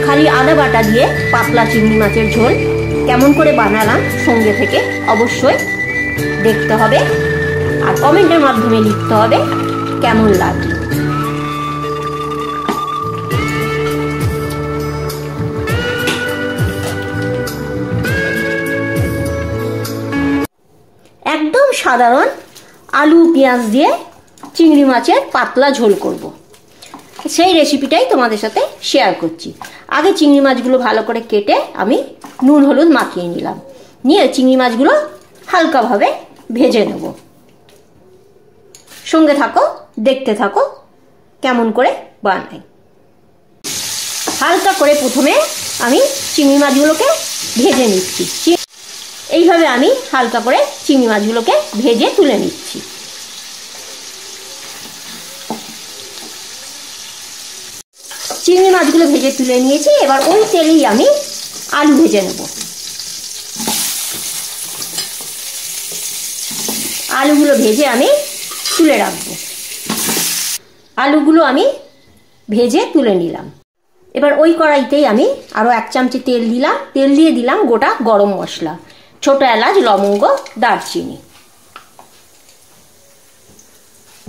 খালি আদা বাটা দিয়ে পাতলা চিংড়ি মাছের ঝোল কেমন করে বানালাম সঙ্গে থেকে অবশ্যই দেখতে হবে আর কমেন্টের মাধ্যমে লিখতে হবে কেমন লাগলো। একদম সাধারণ আলু পেঁয়াজ দিয়ে চিংড়ি মাছের পাতলা ঝোল করব, সেই রেসিপিটাই তোমাদের সাথে শেয়ার করছি। আগে চিংড়ি মাছগুলো ভালো করে কেটে আমি নুন হলুদ মাখিয়ে নিলাম, নিয়ে চিংড়ি মাছগুলো হালকাভাবে ভেজে নেব। সঙ্গে থাকো, দেখতে থাকো কেমন করে বানাই। হালকা করে প্রথমে আমি চিংড়ি মাছগুলোকে ভেজে নিচ্ছি। এইভাবে আমি হালকা করে চিংড়ি মাছগুলোকে ভেজে তুলে নিচ্ছি। চিংড়ি মাছগুলো ভেজে তুলে নিয়েছি। এবার ওই তেলেই আমি আলু ভেজে নেব। আলুগুলো ভেজে আমি তুলে রাখবো। আলুগুলো আমি ভেজে তুলে নিলাম। এবার ওই কড়াইতেই আমি আরো 1 চামচি তেল দিলাম। তেল দিয়ে দিলাম গোটা গরম মশলা, ছোট এলাচ, লবঙ্গ, দারচিনি,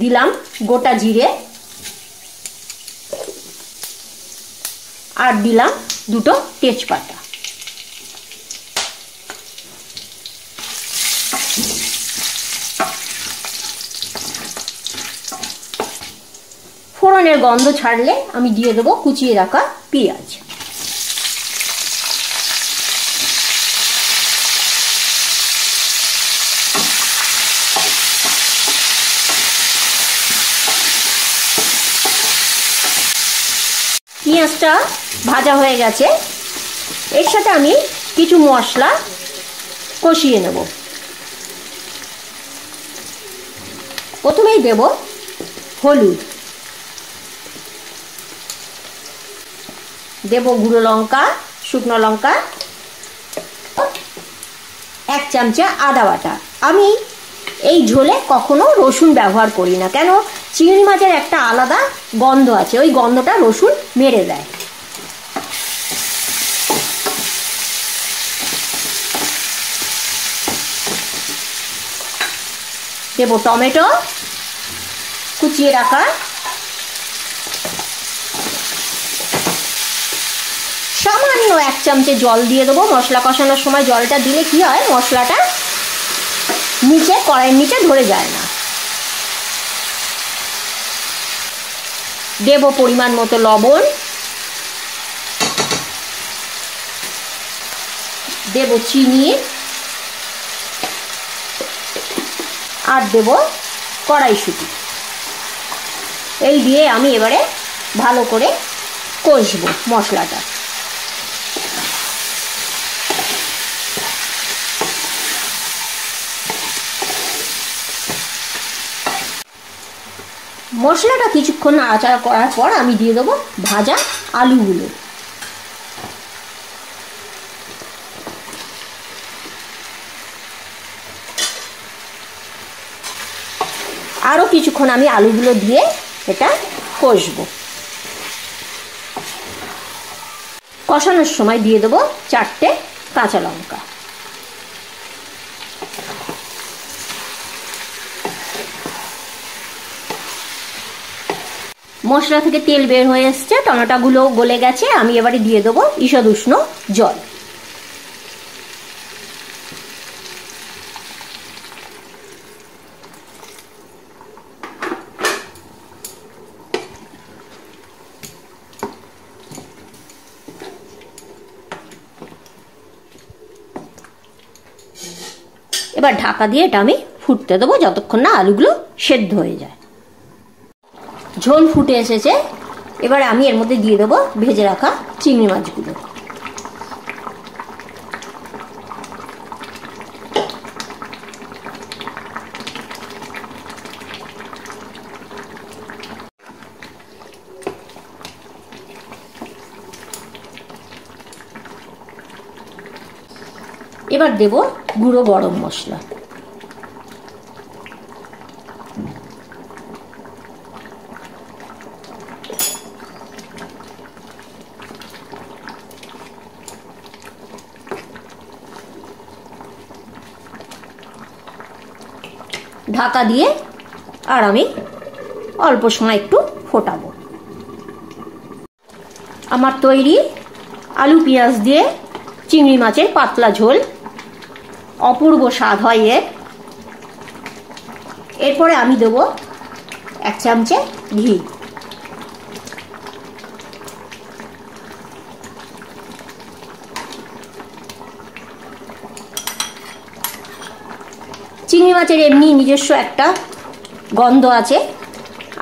দিলাম গোটা জিরে, আর দিলাম 2টো তেজপাতা। ফোড়নের গন্ধ ছাড়লে আমি দিয়ে দেবো কুচিয়ে রাখা পেঁয়াজ। পেঁয়াজটা ভাজা হয়ে গেছে। এর সাথে আমি কিছু মশলা কষিয়ে নেব। প্রথমেই দেব হলুদ, দেব গুঁড়ো লঙ্কা, শুকনো লঙ্কা, 1 চামচা আদা বাটা। আমি এই ঝোলে কখনো রসুন ব্যবহার করি না, কেন চিংড়ি মাছের একটা আলাদা গন্ধ আছে, ওই গন্ধটা রসুন মেরে দেয়। দেব টমেটো কুচিয়ে রাখা, সামান্য 1 চামচে জল দিয়ে দেবো। মশলা কষানোর সময় জলটা দিলে কি হয়, মশলাটা নিচে কড়াইয়ের নিচে ধরে যায় না। দেব পরিমাণ মতো লবণ, দেব চিনি, আর দেব কড়াইশুঁটি। এই দিয়ে আমি এবারে ভালো করে কষবো মশলাটা। মশলাটা কিছুক্ষণ নাড়াচাড়া করার পর আমি দিয়ে দেবো ভাজা আলুগুলো। আরও কিছুক্ষণ আমি আলুগুলো দিয়ে এটা কষবো। কষানোর সময় দিয়ে দেবো 4টে কাঁচা লঙ্কা। মশলা থেকে তেল বের হয়ে এসছে, টমেটোগুলো গলে গেছে। আমি এবারে দিয়ে দেবো ঈষদ উষ্ণ জল। এবার ঢাকা দিয়ে এটা আমি ফুটতে দেবো যতক্ষণ না আলুগুলো সেদ্ধ হয়ে যায়। ঝোল ফুটে এসেছে। এবার আমি এর মধ্যে দিয়ে দেবো ভেজে রাখা চিংড়ি মাছগুলো। এবার দেব গুঁড়ো গরম মশলা, ঢাকা দিয়ে আর আমি অল্প সময় একটু ফোটাবো। আমার তৈরি আলু পেঁয়াজ দিয়ে চিংড়ি মাছের পাতলা ঝোল, অপূর্ব স্বাদ হয় এর। এরপরে আমি দেবো 1 চামচে ঘি। চিংড়ি মাছের এমনি নিজস্ব একটা গন্ধ আছে,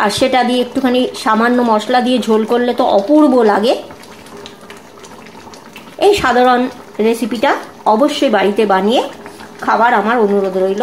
আর সেটা দিয়ে একটুখানি সামান্য মশলা দিয়ে ঝোল করলে তো অপূর্ব লাগে। এই সাধারণ রেসিপিটা অবশ্যই বাড়িতে বানিয়ে খাবার আমার অনুরোধ রইল।